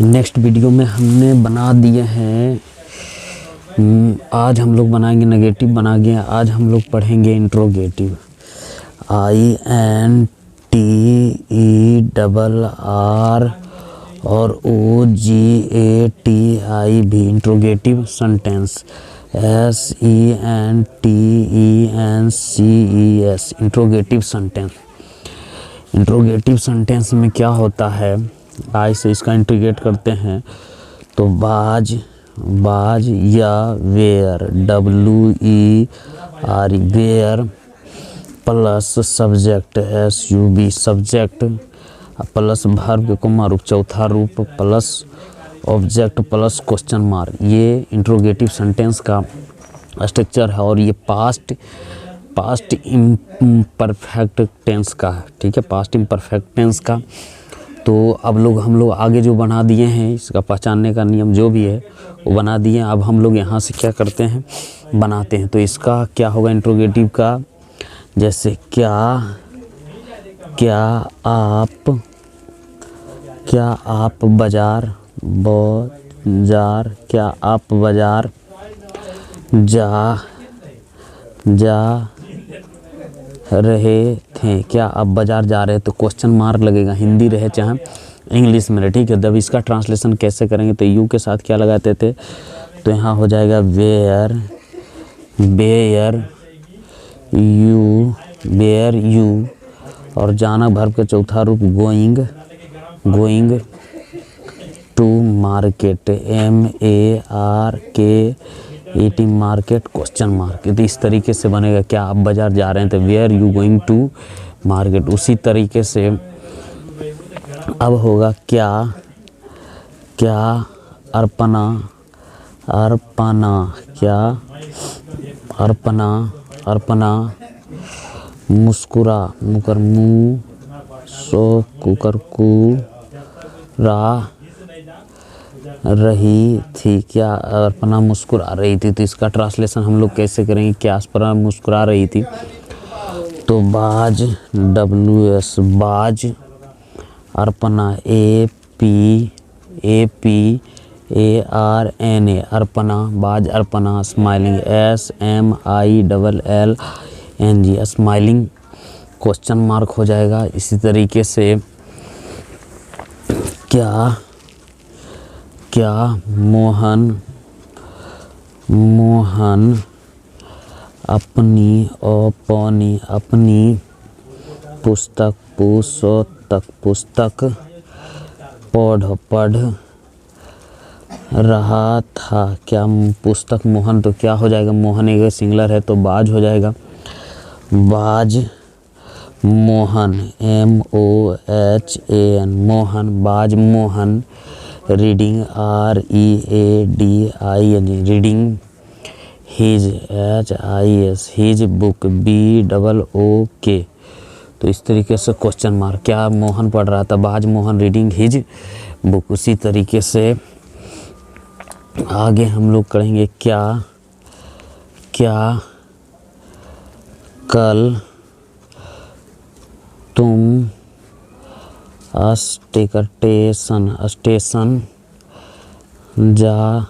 Next video में हमने बना दिए हैं, आज हम लोग बनाएंगे नेगेटिव बना गए। आज हम लोग पढ़ेंगे इंट्रोगेटिव, INTERR और OGATIV interrogative sentence, SENTENCES interrogative sentence. Interrogative sentence में क्या होता है, आई से इसका इंटीग्रेट करते हैं तो बाज या were, WER were plus subject SUB subject plus verb के कोमा रूप चौथा रूप plus object plus question mark, ये इंट्रोगेटिव सेंटेंस का स्ट्रक्चर है। और ये पास्ट इम्परफेक्ट टेंस का है, ठीक है, पास्ट इम्परफेक्ट टेंस का। तो अब हम लोग आगे जो बना दिए हैं, इसका पहचानने का नियम जो भी है वो बना दिए हैं। अब हम लोग यहाँ से क्या करते हैं, बनाते हैं। तो इसका क्या होगा इंट्रोगेटिव का, जैसे क्या आप बाजार, क्या आप बाजार जा रहे थे, क्या आप बाजार जा रहे, तो क्वेश्चन मार्क लगेगा, हिंदी रहे चाहे इंग्लिश में रहे, ठीक है। जब इसका ट्रांसलेशन कैसे करेंगे तो यू के साथ क्या लगाते थे, तो यहाँ हो जाएगा वेयर यू और जाना वर्ब का चौथा रूप going to market, MARKET market question mark. तो इस तरीके से बनेगा, क्या आप बाजार जा रहे हैं तो where you going to market. उसी तरीके से अब होगा क्या अर्पणा, मुस्कुरा रही थी, क्या अर्पणा मुस्कुरा रही थी। तो इसका ट्रांसलेशन हम लोग कैसे करेंगे, क्या अर्पणा मुस्कुरा रही थी, तो बाज WS बाज अर्पणा APARNA अर्पणा, बाज Arpana smiling SMILLNG smiling question mark हो जाएगा। इसी तरीके से क्या मोहन अपनी पुस्तक पढ़ रहा था, क्या पुस्तक मोहन, तो क्या हो जाएगा, मोहन एक सिंगलर है तो बाज हो जाएगा, बाज मोहन MOHAN मोहन, बाज Mohan reading READING reading his his book BOOK। तो इस तरीके से क्वेश्चन मार्क, क्या मोहन पढ़ रहा था, बाज मोहन रीडिंग हिज बुक। उसी तरीके से आगे हम लोग करेंगे, क्या कल तुम स्टेशन जा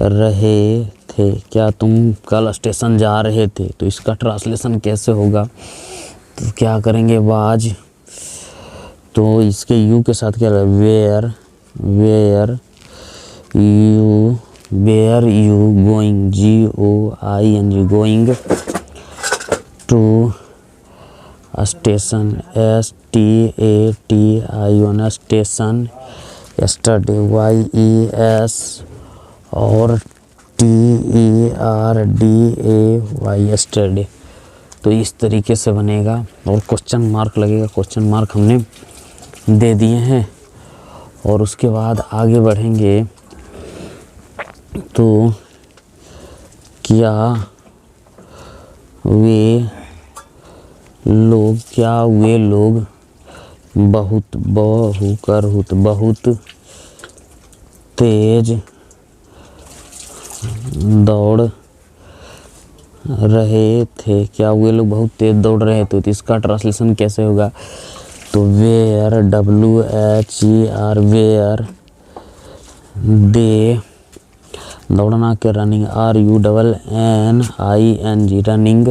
रहे थे, क्या तुम कल स्टेशन जा रहे थे। तो इसका ट्रांसलेशन कैसे होगा, तो क्या करेंगे, बाज, तो इसके यू के साथ क्या where you going GOING going to station STATION station, yesterday YES और TERDAY यस्टरडे। तो इस तरीके से बनेगा और क्वेश्चन मार्क लगेगा, क्वेश्चन मार्क हमने दे दिए हैं। और उसके बाद आगे बढ़ेंगे तो क्या वे लोग बहुत तेज दौड़ रहे थे, क्या वे लोग बहुत तेज दौड़ रहे थे। तो इसका ट्रांसलेशन कैसे होगा, तो वेयर WHER वेयर, दे दौड़ना के running RUNNING running,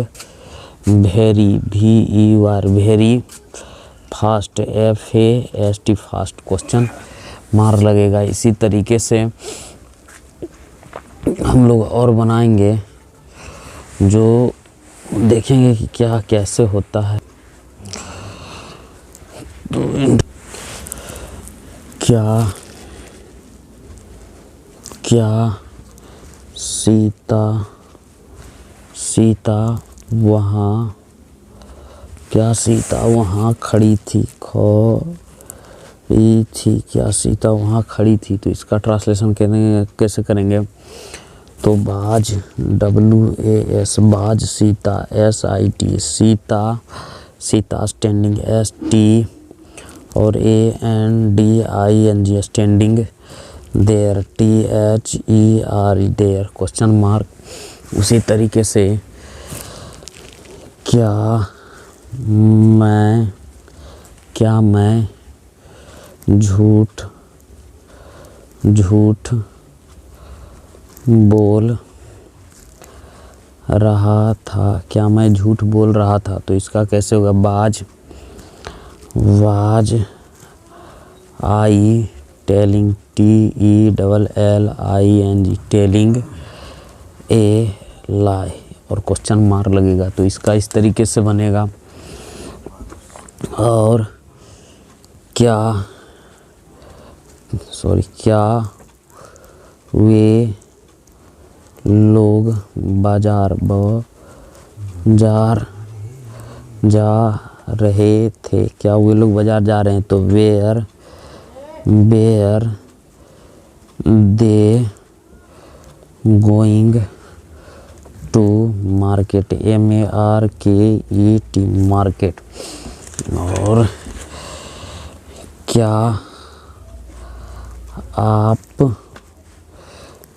very VER very, fast FAST fast, question mark लगेगा। इसी तरीके से हम लोग और बनाएंगे जो देखेंगे कि क्या कैसे होता है। तो क्या सीता वहाँ, क्या सीता वहाँ खड़ी थी, क्या सीता वहाँ खड़ी थी। तो इसका ट्रांसलेशन कैसे करेंगे। तो बाज WAS बाज, Sita SIT Sita standing ST और ANDING standing, there THER there, question mark. उसी तरीके से क्या मैं झूठ बोल रहा था, क्या मैं झूठ बोल रहा था। तो इसका कैसे होगा। Was I telling TELLING telling a lie, और क्वेश्चन मार्क लगेगा। तो इसका इस तरीके से बनेगा। और क्या वे लोग बाजार जा रहे थे, क्या वे लोग बाजार जा रहे हैं। तो where they going to market MARKET market. और क्या आप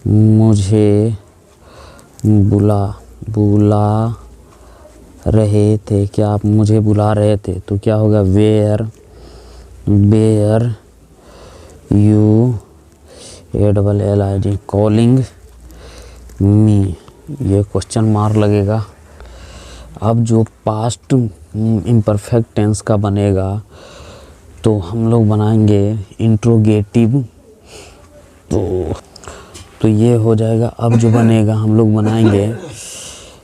मुझे बुला रहे थे, क्या आप मुझे बुला रहे थे। तो क्या होगा। Where you ALLIG calling me, ये क्वेश्चन मार्क लगेगा। अब जो पास्ट इम्परफेक्ट टेंस का बनेगा तो हम लोग बनाएंगे इंट्रोगेटिव। तो ये हो जाएगा। अब जो बनेगा हम लोग बनाएंगे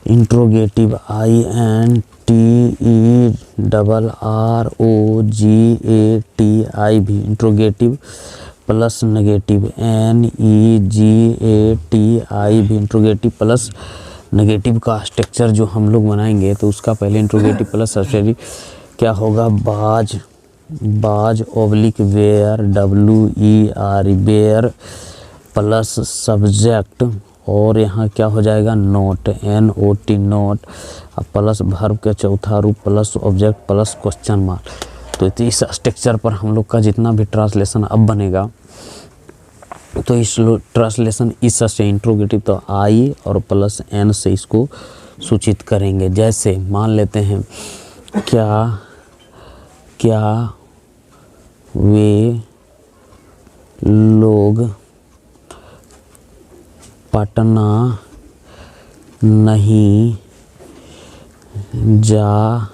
interrogative INTROGATIV interrogative plus negative NEGATIV interrogative plus negative का स्ट्रक्चर जो हम लोग बनाएंगे। तो उसका पहले इंट्रोगेटिव प्लस स्ट्रक्चर क्या होगा। Was oblique were WER were plus subject, और यहाँ क्या हो जाएगा not NOT not, plus verb का चौथा रूप plus object plus question mark. तो इस स्ट्रक्चर पर हम लोग का जितना भी ट्रांसलेशन अब बनेगा तो इस ट्रांसलेशन इस से इंट्रोगेटिव तो I और प्लस N से इसको सूचित करेंगे। जैसे मान लेते हैं क्या वे लोग पटना नहीं जा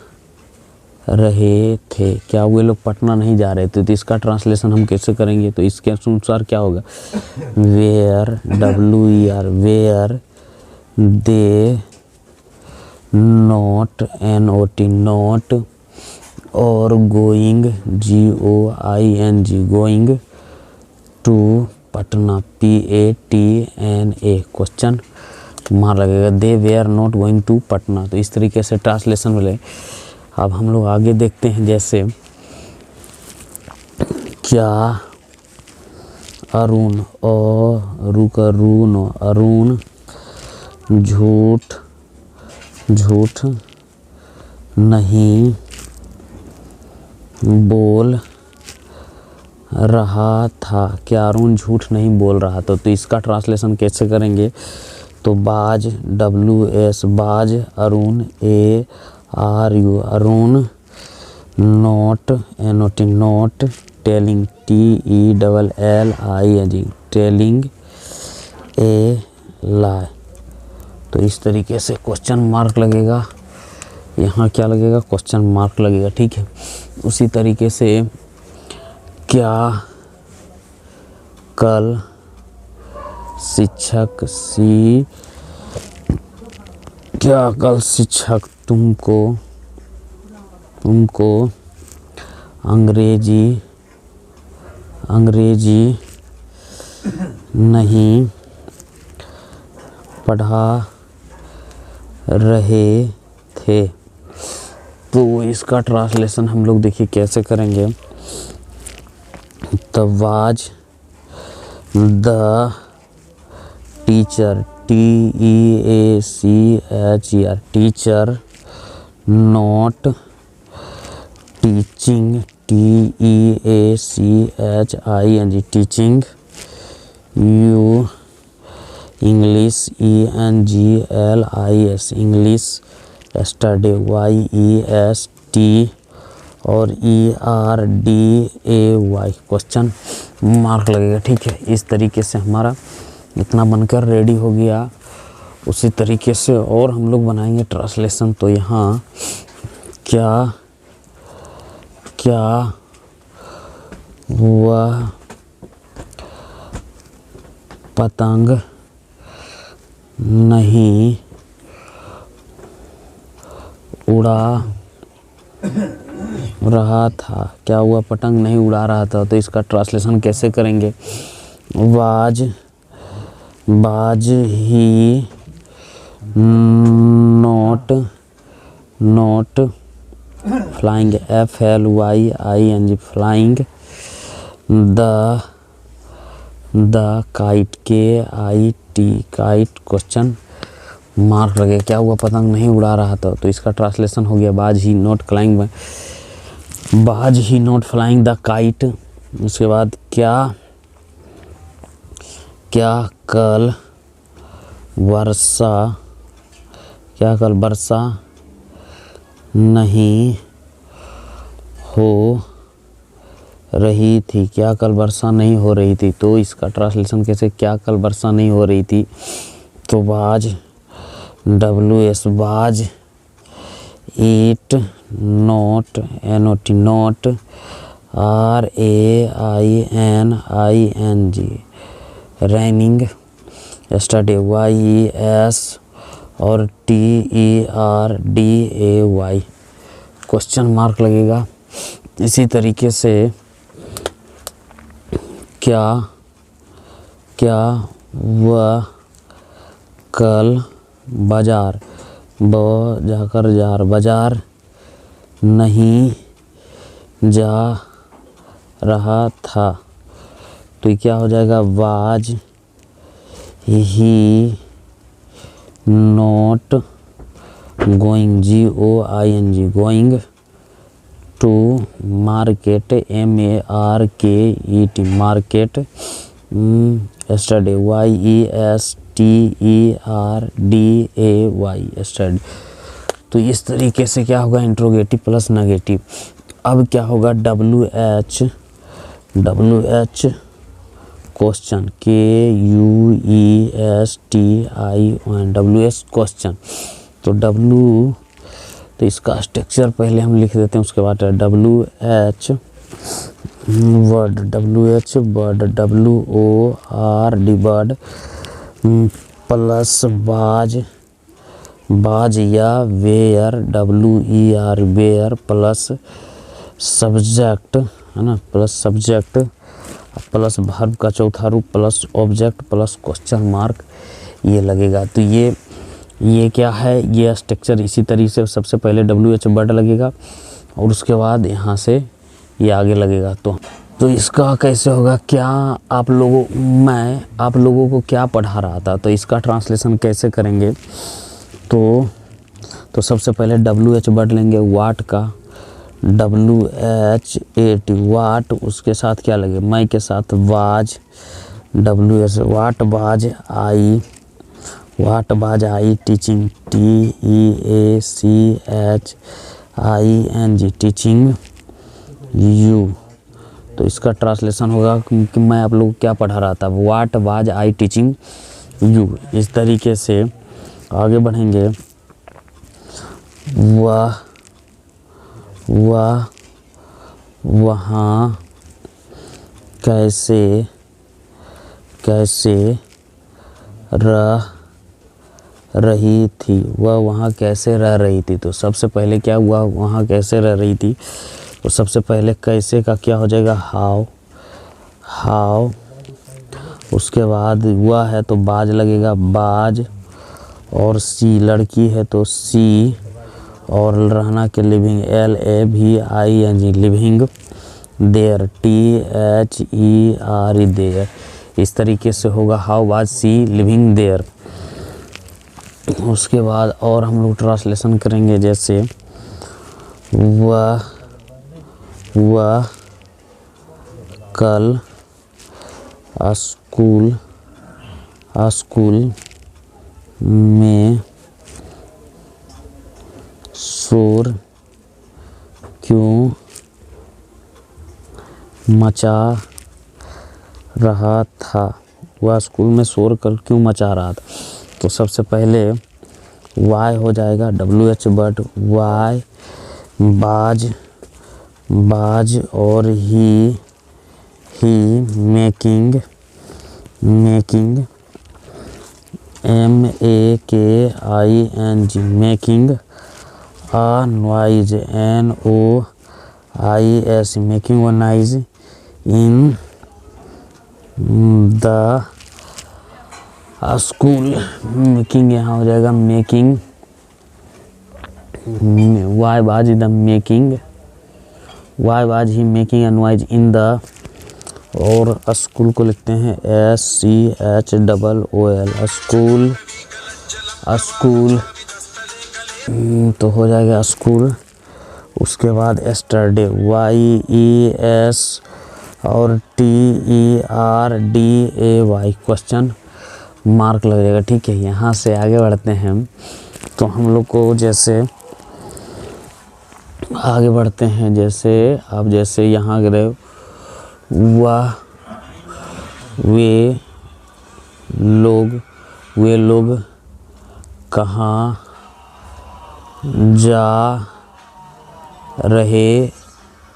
रहे थे, क्या वे लोग पटना नहीं जा रहे थे। तो इसका ट्रांसलेशन हम कैसे करेंगे। तो इसके अनुसार क्या होगा। Were WER were they not NOT not, और going GOING going to Patna PATNA, question mark लगेगा। They were not going to Patna. तो इस तरीके से ट्रांसलेशन मिले। अब हम लोग आगे देखते हैं। जैसे क्या अरुण अरुण झूठ नहीं बोल रहा था, क्या अरुण झूठ नहीं बोल रहा था। तो इसका ट्रांसलेशन कैसे करेंगे। तो बाज WS बाज Arun ARU Arun note NOT note, telling TELLING telling a लाई। तो इस तरीके से क्वेश्चन मार्क लगेगा, यहाँ क्या लगेगा, क्वेश्चन मार्क लगेगा, ठीक है। उसी तरीके से क्या कल शिक्षक तुमको अंग्रेजी नहीं पढ़ा रहे थे। तो इसका ट्रांसलेशन हम लोग देखिए कैसे करेंगे। The was the teacher TEACHER teacher not teaching TEACHING teaching you English ENGLIS English yesterday YEST और ERDAY क्वेश्चन मार्क लगेगा, ठीक है। इस तरीके से हमारा इतना बनकर रेडी हो गया। उसी तरीके से और हम लोग बनाएंगे ट्रांसलेशन। तो यहाँ क्या वह पतंग नहीं उड़ा रहा था, क्या हुआ, पतंग नहीं उड़ा रहा था। तो इसका ट्रांसलेशन कैसे करेंगे। Was he not flying FLYING flying the kite KIT kite question mark लगे। क्या हुआ, पतंग नहीं उड़ा रहा था। तो इसका ट्रांसलेशन हो गया बाज ही नॉट फ्लाइंग द काइट। उसके बाद क्या कल वर्षा नहीं हो रही थी, क्या कल वर्षा नहीं हो रही थी। तो इसका ट्रांसलेशन कैसे, क्या कल वर्षा नहीं हो रही थी। तो बाज WS बाज it not NOT not RAINING raining yesterday YES और TERDAY क्वेश्चन मार्क लगेगा। इसी तरीके से क्या वह कल बाजार बाजार नहीं जा रहा था। तो क्या हो जाएगा, was he not going going to market MARKET market yesterday YESTERDAY yesterday। तो इस तरीके से क्या होगा, इंट्रोगेटिव प्लस नेगेटिव। अब क्या होगा, WH question QUESTION WS question. तो तो इसका स्ट्रक्चर पहले हम लिख देते हैं, उसके बाद WH word WORD word plus was या were WER were plus subject है ना, प्लस सब्जेक्ट प्लस वर्ब का चौथा रूप plus object plus question mark ये लगेगा। तो ये क्या है, ये स्ट्रक्चर इसी तरीके से सबसे पहले WH वर्ड लगेगा और उसके बाद यहाँ से ये आगे लगेगा। तो इसका कैसे होगा, क्या मैं आप लोगों को क्या पढ़ा रहा था। तो इसका ट्रांसलेशन कैसे करेंगे। तो सबसे पहले WH वर्ड लेंगे, वाट का WHAT वाट, उसके साथ क्या लगे, मैं के साथ वाज WS वाट बाज I teaching TEACHING teaching you. तो इसका ट्रांसलेशन होगा कि मैं आप लोग क्या पढ़ा रहा था, what was I teaching you. इस तरीके से आगे बढ़ेंगे। वह वहाँ कैसे रह रही थी, वह वहाँ कैसे रह रही थी। तो सबसे पहले क्या हुआ, वहाँ कैसे रह रही थी, तो सबसे पहले कैसे का क्या हो जाएगा, हाउ। उसके बाद वह है तो बाज लगेगा, बाज। और सी लड़की है तो सी। और रहना के living, LAVING living. There, THERE there. इस तरीके से होगा how was she living there. उसके बाद और हम लोग ट्रांसलेशन करेंगे, जैसे वह कल स्कूल में शोर क्यों मचा रहा था, वह स्कूल में शोर क्यों मचा रहा था। तो सबसे पहले वाई हो जाएगा, WH बट वाई बाज। और he making MAKING making a noise, NOISE मेकिंग a noise in the school. Making यहाँ हो जाएगा making, why was the making, why was he making a noise in the। और school को लिखते हैं SCHOOL, school. तो हो जाएगा स्कूल। उसके बाद एस्टरडे, YES और TERDAY क्वेश्चन मार्क लग जाएगा, ठीक है। यहाँ से आगे बढ़ते हैं। तो हम लोग को जैसे आगे बढ़ते हैं, जैसे अब जैसे यहाँ गए, वे लोग कहाँ जा रहे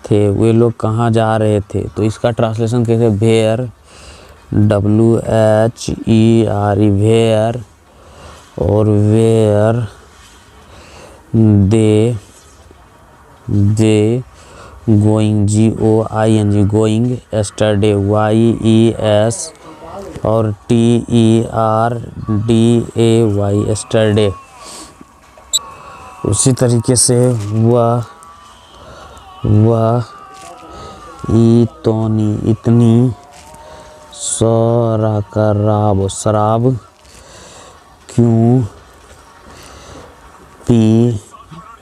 थे, वे लोग कहाँ जा रहे थे। तो इसका ट्रांसलेशन कैसे, वेयर, WHERE वेयर। और where they going, GOING going. Yesterday, YES और TERDAY एस्टरडे। उसी तरीके से वह इतनी शराब क्यों पी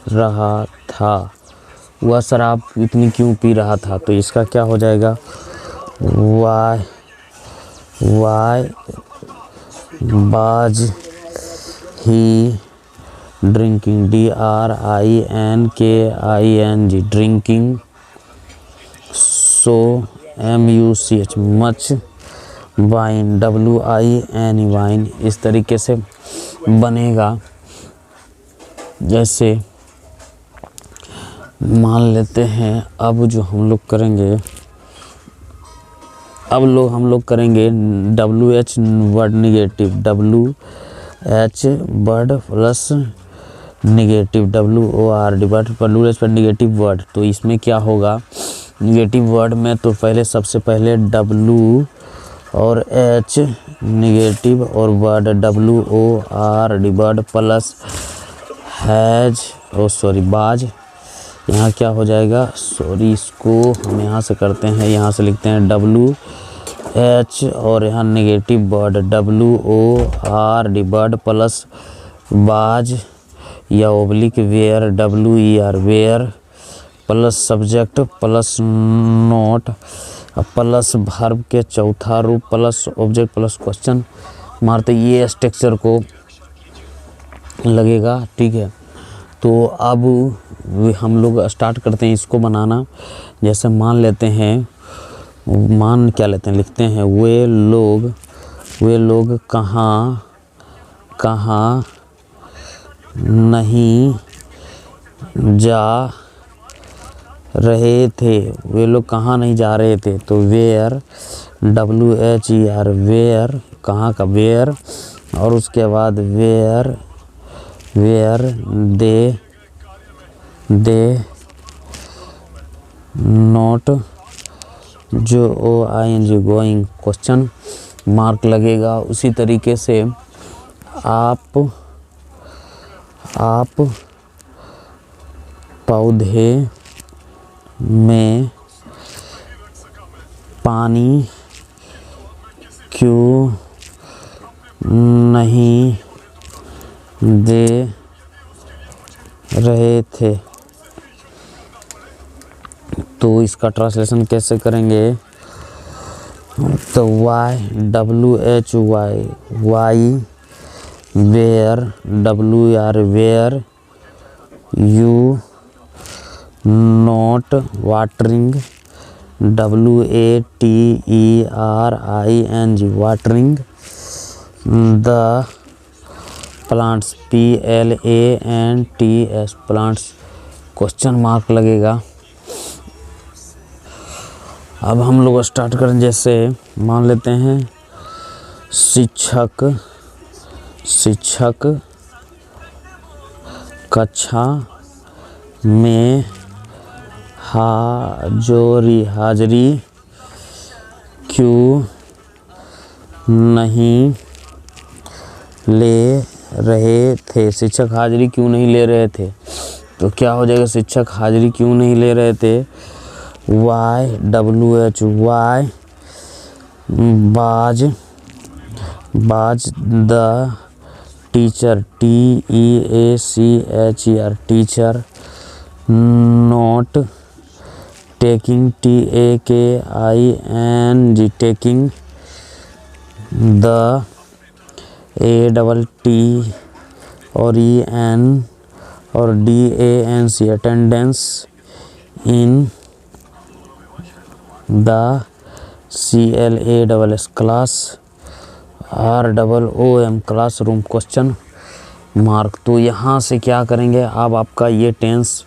रहा था, वह शराब इतनी क्यों पी रहा था। तो इसका क्या हो जाएगा, Y was he drinking, DRINKING drinking. So MUCH much, wine, WINE wine. इस तरीके से बनेगा। जैसे मान लेते हैं, अब जो हम लोग करेंगे, हम लोग करेंगे WH word negative, WH word plus negative, WORD word, WH पर निगेटिव वर्ड। तो इसमें क्या होगा, निगेटिव वर्ड में तो पहले सबसे पहले W और H निगेटिव, और वर्ड WORD वर्ड प्लस बाज। यहाँ क्या हो जाएगा, इसको हम यहाँ से करते हैं, यहाँ से लिखते हैं WH और यहाँ negative word WORD word plus was या oblique were, WER were plus subject plus not plus verb के चौथा रूप प्लस ऑब्जेक्ट प्लस क्वेश्चन मारते ये स्ट्रक्चर को लगेगा, ठीक है। तो अब हम लोग स्टार्ट करते हैं इसको बनाना। जैसे मान लेते हैं, मान क्या लेते हैं, लिखते हैं वे लोग कहाँ नहीं जा रहे थे, वे लोग कहाँ नहीं जा रहे थे। तो वेयर, WHER, वेयर, कहाँ का वेयर, और उसके बाद वेयर दे नॉट, जो OING गोइंग, क्वेश्चन मार्क लगेगा। उसी तरीके से आप पौधे में पानी क्यों नहीं दे रहे थे। तो इसका ट्रांसलेशन कैसे करेंगे, तो WHY were, WER were you not watering, WATERING watering the plants, PLANTS plants, question mark लगेगा। अब हम लोग स्टार्ट करें। जैसे मान लेते हैं शिक्षक कक्षा में हाजिरी क्यों नहीं ले रहे थे। शिक्षक हाजिरी क्यों नहीं ले रहे थे, तो क्या हो जाएगा, शिक्षक हाजिरी क्यों नहीं ले रहे थे, WHY was the teacher, TEACHER teacher not taking, TAKING taking the ATT और EN और DANC attendance in the CLASS class, ROOM classroom, question mark. तो यहाँ से क्या करेंगे, अब आपका ये टेंस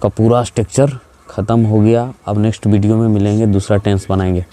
का पूरा स्ट्रक्चर ख़त्म हो गया। अब नेक्स्ट वीडियो में मिलेंगे, दूसरा टेंस बनाएंगे।